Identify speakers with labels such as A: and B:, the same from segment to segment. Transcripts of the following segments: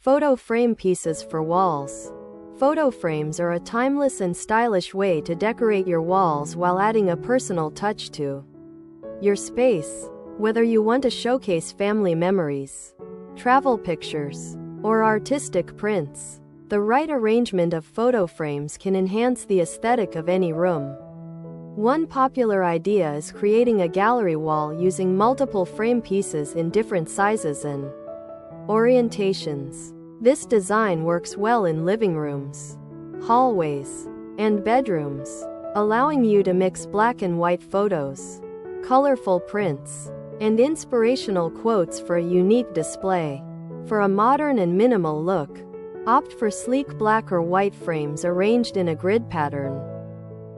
A: Photo frame pieces for walls. Photo frames are a timeless and stylish way to decorate your walls while adding a personal touch to your space. Whether you want to showcase family memories, travel pictures, or artistic prints, the right arrangement of photo frames can enhance the aesthetic of any room. One popular idea is creating a gallery wall using multiple frame pieces in different sizes and orientations. This design works well in living rooms, hallways, and bedrooms, allowing you to mix black and white photos, colorful prints, and inspirational quotes for a unique display. For a modern and minimal look, opt for sleek black or white frames arranged in a grid pattern.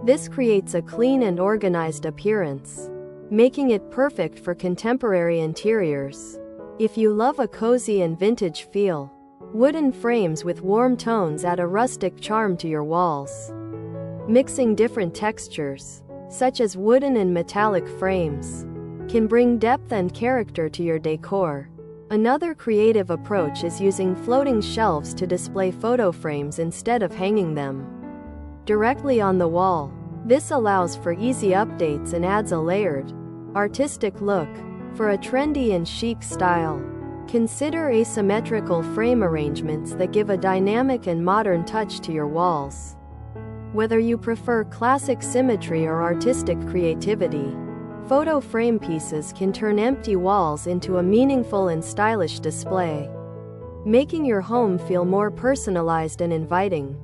A: This creates a clean and organized appearance, making it perfect for contemporary interiors. If you love a cozy and vintage feel, wooden frames with warm tones add a rustic charm to your walls. Mixing different textures, such as wooden and metallic frames, can bring depth and character to your decor. Another creative approach is using floating shelves to display photo frames instead of hanging them directly on the wall. This allows for easy updates and adds a layered, artistic look. For a trendy and chic style, consider asymmetrical frame arrangements that give a dynamic and modern touch to your walls. Whether you prefer classic symmetry or artistic creativity, photo frame pieces can turn empty walls into a meaningful and stylish display, making your home feel more personalized and inviting.